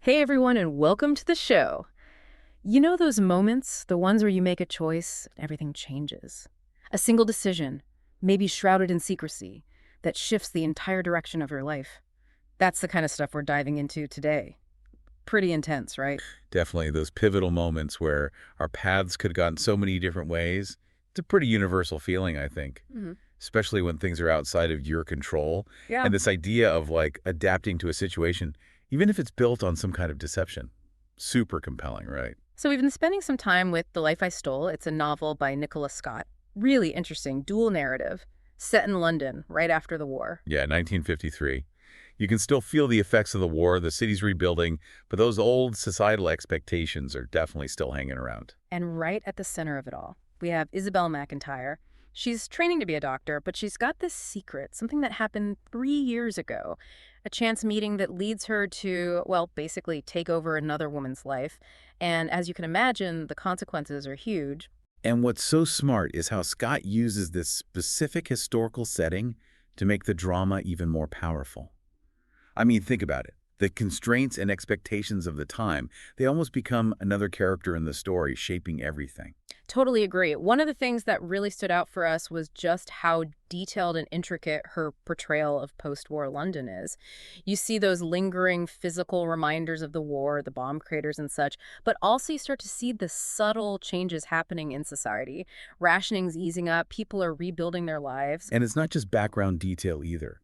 Hey everyone, and welcome to the show. You know those moments, the ones where you make a choice, everything changes. A single decision, maybe shrouded in secrecy, that shifts the entire direction of your life. That's the kind of stuff we're diving into today. Pretty intense, right? Definitely those pivotal moments where our paths could have gone so many different ways. It's a pretty universal feeling, I think, Hmm. especially when things are outside of your control. Yeah. And this idea of like adapting to a situation, even if it's built on some kind of deception, super compelling, right? So we've been spending some time with The Life I Stole. It's a novel by Nicola. Really interesting, dual narrative, set in London right after the war. Yeah, 1953. You can still feel the effects of the war, the city's rebuilding, but those old societal expectations are definitely still hanging around. And right at the center of it all, we have Isobel McIntyre. She's training to be a doctor, but she's got this secret, something that happened 3 years ago, a chance meeting that leads her to, well, basically take over another woman's life. And as you can imagine, the consequences are huge. And what's so smart is how Scott uses this specific historical setting to make the drama even more powerful. I mean, think about it. The constraints and expectations of the time, they almost become another character in the story, shaping everything. Totally agree. One of the things that really stood out for us was just how detailed and intricate her portrayal of post-war London is. You see those lingering physical reminders of the war, the bomb craters and such, but also you start to see the subtle changes happening in society. Rationing's easing up, people are rebuilding their lives. And it's not just background detail either.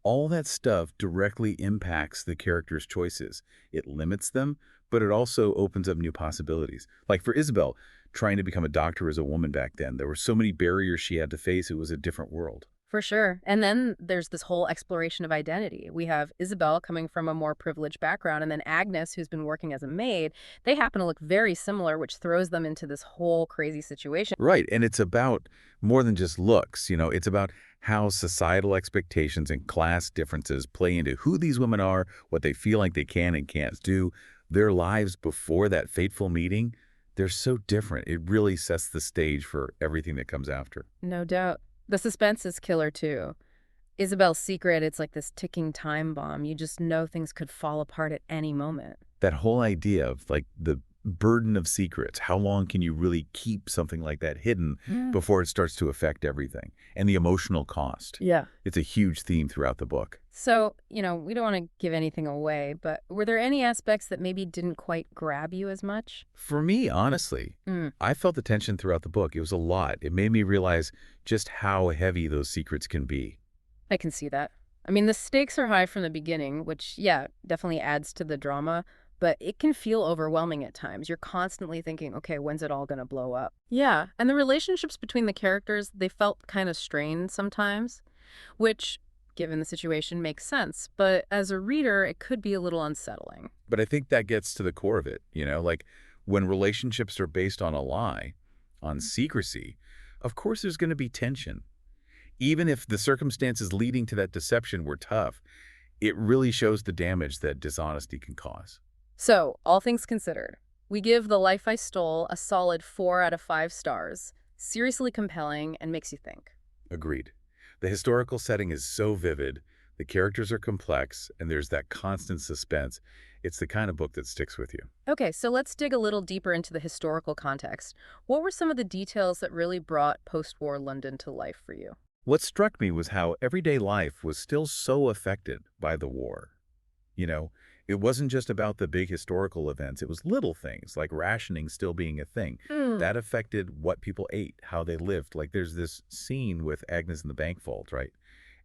All that stuff directly impacts the character's choices. It limits them, but it also opens up new possibilities. Like for Isabel, trying to become a doctor as a woman back then, there were so many barriers she had to face. It was a different world. For sure. And then there's this whole exploration of identity. We have Isabel coming from a more privileged background, and then Agnes, who's been working as a maid. They happen to look very similar, which throws them into this whole crazy situation. Right, and it's about more than just looks, it's about how societal expectations and class differences play into who these women are, what they feel like they can and can't do. Their lives before that fateful meeting, they're so different. It really sets the stage for everything that comes after. No doubt. The suspense is killer, too. Isabel's secret, it's like this ticking time bomb. You just know things could fall apart at any moment. That whole idea of like the burden of secrets, how long can you really keep something like that hidden Mm. before it starts to affect everything? And the emotional cost. Yeah. It's a huge theme throughout the book. So, we don't want to give anything away, but were there any aspects that maybe didn't quite grab you as much? For me, honestly, Mm, I felt the tension throughout the book. It was a lot. It made me realize just how heavy those secrets can be. I can see that. I mean, the stakes are high from the beginning, which, yeah, definitely adds to the drama, but it can feel overwhelming at times. You're constantly thinking, okay, when's it all going to blow up? Yeah, and the relationships between the characters, they felt kind of strained sometimes, which, given the situation, makes sense. But as a reader, it could be a little unsettling. But I think that gets to the core of it, like when relationships are based on a lie, on secrecy, of course there's going to be tension. Even if the circumstances leading to that deception were tough, it really shows the damage that dishonesty can cause. So, all things considered, we give The Life I Stole a solid 4 out of 5 stars. Seriously compelling and makes you think. Agreed. The historical setting is so vivid, the characters are complex, and there's that constant suspense. It's the kind of book that sticks with you. Okay, so let's dig a little deeper into the historical context. What were some of the details that really brought post-war London to life for you? What struck me was how everyday life was still so affected by the war. You know, it wasn't just about the big historical events. It was little things like rationing still being a thing. Mm. That affected what people ate, how they lived. Like there's this scene with Agnes in the bank vault, right?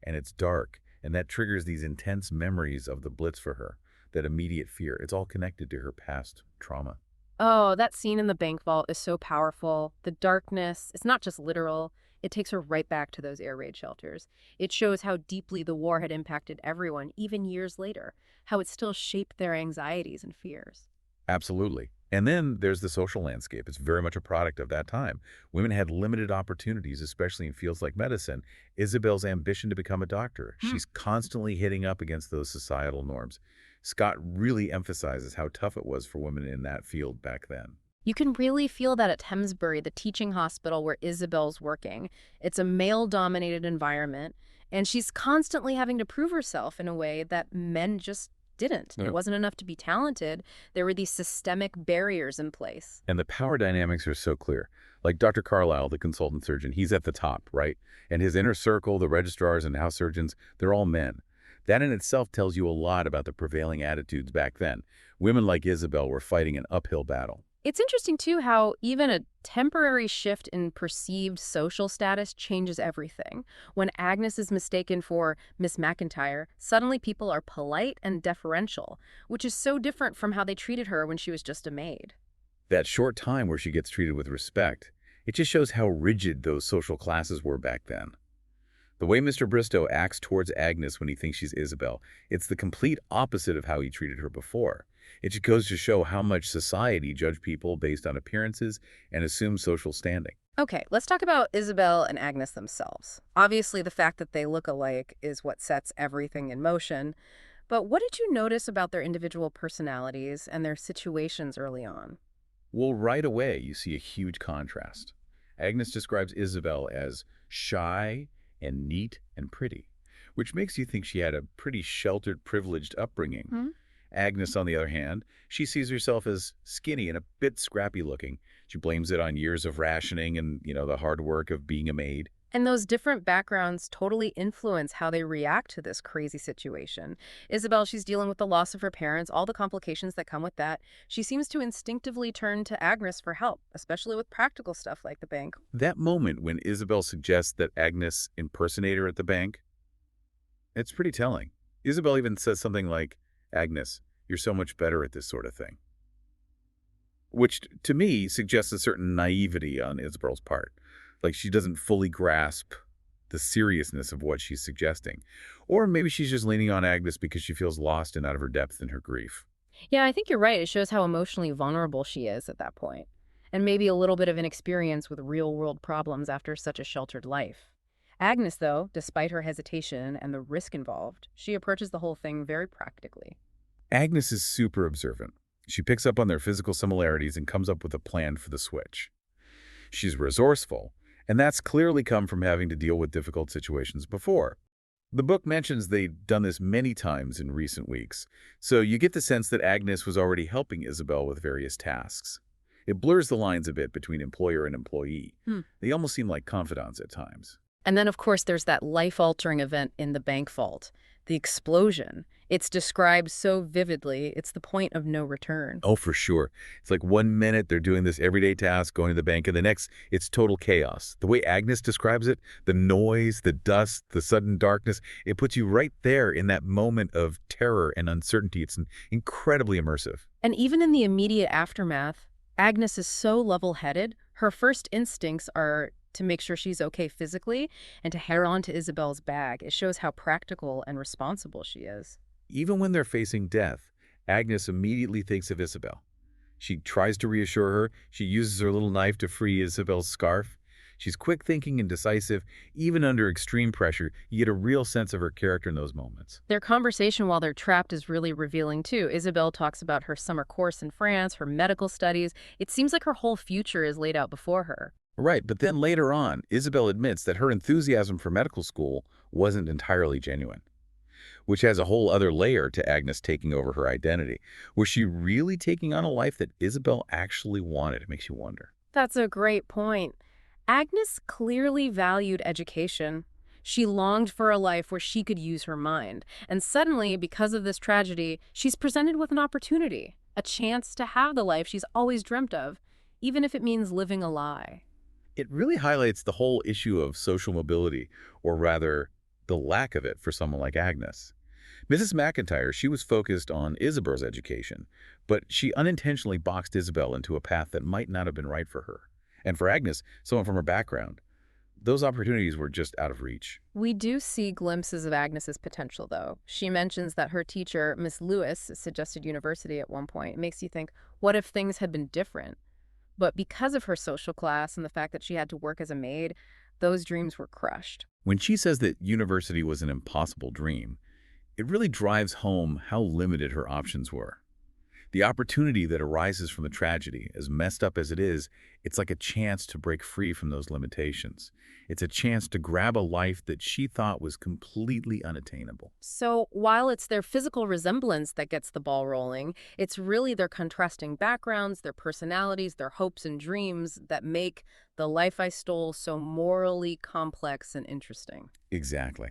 And it's dark, and that triggers these intense memories of the Blitz for her, that immediate fear. It's all connected to her past trauma. Oh, that scene in the bank vault is so powerful. The darkness, it's not just literal. It takes her right back to those air raid shelters. It shows how deeply the war had impacted everyone, even years later, how it still shaped their anxieties and fears. Absolutely. And then there's the social landscape. It's very much a product of that time. Women had limited opportunities, especially in fields like medicine. Isabel's ambition to become a doctor, Hmm. she's constantly hitting up against those societal norms. Scott really emphasizes how tough it was for women in that field back then. You can really feel that at Thamesbury, the teaching hospital where Isabel's working. It's a male-dominated environment, and she's constantly having to prove herself in a way that men just didn't. It Yeah. wasn't enough to be talented. There were these systemic barriers in place. And the power dynamics are so clear. Like Dr. Carlisle, the consultant surgeon, he's at the top, right? And his inner circle, the registrars and house surgeons, they're all men. That in itself tells you a lot about the prevailing attitudes back then. Women like Isobel were fighting an uphill battle. It's interesting, too, how even a temporary shift in perceived social status changes everything. When Agnes is mistaken for Miss McIntyre, suddenly people are polite and deferential, which is so different from how they treated her when she was just a maid. That short time where she gets treated with respect, it just shows how rigid those social classes were back then. The way Mr. Bristow acts towards Agnes when he thinks she's Isabel, it's the complete opposite of how he treated her before. It just goes to show how much society judged people based on appearances and assumed social standing. Okay, let's talk about Isabel and Agnes themselves. Obviously, the fact that they look alike is what sets everything in motion. But what did you notice about their individual personalities and their situations early on? Well, right away, you see a huge contrast. Agnes describes Isabel as shy and neat and pretty, which makes you think she had a pretty sheltered, privileged upbringing. Hmm? Agnes, on the other hand, she sees herself as skinny and a bit scrappy looking. She blames it on years of rationing and, the hard work of being a maid. And those different backgrounds totally influence how they react to this crazy situation. Isabel, she's dealing with the loss of her parents, all the complications that come with that. She seems to instinctively turn to Agnes for help, especially with practical stuff like the bank. That moment when Isabel suggests that Agnes impersonate her at the bank, it's pretty telling. Isabel even says something like, Agnes, you're so much better at this sort of thing. Which, to me, suggests a certain naivety on Isabel's part. Like she doesn't fully grasp the seriousness of what she's suggesting. Or maybe she's just leaning on Agnes because she feels lost and out of her depth in her grief. Yeah, I think you're right. It shows how emotionally vulnerable she is at that point, and maybe a little bit of inexperience with real-world problems after such a sheltered life. Agnes, though, despite her hesitation and the risk involved, she approaches the whole thing very practically. Agnes is super observant. She picks up on their physical similarities and comes up with a plan for the switch. She's resourceful, and that's clearly come from having to deal with difficult situations before. The book mentions they'd done this many times in recent weeks, so you get the sense that Agnes was already helping Isabel with various tasks. It blurs the lines a bit between employer and employee. They almost seem like confidants at times. And then, of course, there's that life-altering event in the bank vault, the explosion. It's described so vividly, it's the point of no return. Oh, for sure. It's like 1 minute they're doing this everyday task, going to the bank, and the next it's total chaos. The way Agnes describes it, the noise, the dust, the sudden darkness, it puts you right there in that moment of terror and uncertainty. It's incredibly immersive. And even in the immediate aftermath, Agnes is so level-headed, her first instincts are to make sure she's okay physically and to head on to Isabel's bag. It shows how practical and responsible she is. Even when they're facing death, Agnes immediately thinks of Isabel. She tries to reassure her. She uses her little knife to free Isabel's scarf. She's quick thinking and decisive. Even under extreme pressure, you get a real sense of her character in those moments. Their conversation while they're trapped is really revealing, too. Isabel talks about her summer course in France, her medical studies. It seems like her whole future is laid out before her. Right, but then later on, Isabel admits that her enthusiasm for medical school wasn't entirely genuine, which has a whole other layer to Agnes taking over her identity. Was she really taking on a life that Isabel actually wanted? It makes you wonder. That's a great point. Agnes clearly valued education. She longed for a life where she could use her mind. And suddenly, because of this tragedy, she's presented with an opportunity, a chance to have the life she's always dreamt of, even if it means living a lie. It really highlights the whole issue of social mobility, or rather, the lack of it for someone like Agnes. Mrs. McIntyre, she was focused on Isabel's education, but she unintentionally boxed Isabel into a path that might not have been right for her. And for Agnes, someone from her background, those opportunities were just out of reach. We do see glimpses of Agnes's potential, though. She mentions that her teacher, Miss Lewis, suggested university at one point. It makes you think, what if things had been different? But because of her social class and the fact that she had to work as a maid, those dreams were crushed. When she says that university was an impossible dream, it really drives home how limited her options were. The opportunity that arises from the tragedy, as messed up as it is, it's like a chance to break free from those limitations. It's a chance to grab a life that she thought was completely unattainable. So while it's their physical resemblance that gets the ball rolling, it's really their contrasting backgrounds, their personalities, their hopes and dreams that make The Life I Stole so morally complex and interesting. Exactly.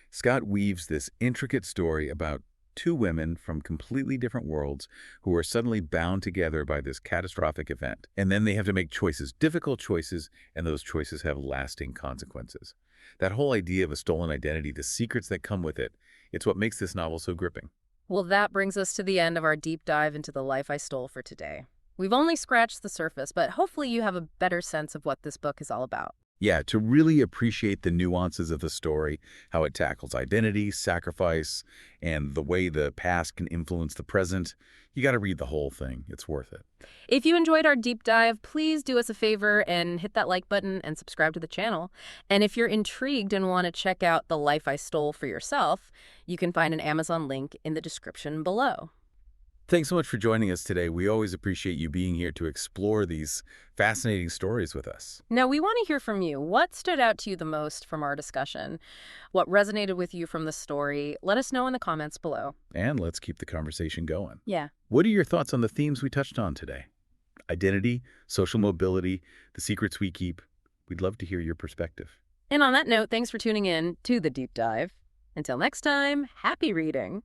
Scott weaves this intricate story about two women from completely different worlds who are suddenly bound together by this catastrophic event. And then they have to make choices, difficult choices, and those choices have lasting consequences. That whole idea of a stolen identity, the secrets that come with it, it's what makes this novel so gripping. Well, that brings us to the end of our deep dive into The Life I Stole for today. We've only scratched the surface, but hopefully you have a better sense of what this book is all about. Yeah, to really appreciate the nuances of the story, how it tackles identity, sacrifice, and the way the past can influence the present, you got to read the whole thing. It's worth it. If you enjoyed our deep dive, please do us a favor and hit that like button and subscribe to the channel. And if you're intrigued and want to check out The Life I Stole for yourself, you can find an Amazon link in the description below. Thanks so much for joining us today. We always appreciate you being here to explore these fascinating stories with us. Now, we want to hear from you. What stood out to you the most from our discussion? What resonated with you from the story? Let us know in the comments below. And let's keep the conversation going. Yeah. What are your thoughts on the themes we touched on today? Identity, social mobility, the secrets we keep. We'd love to hear your perspective. And on that note, thanks for tuning in to The Deep Dive. Until next time, happy reading.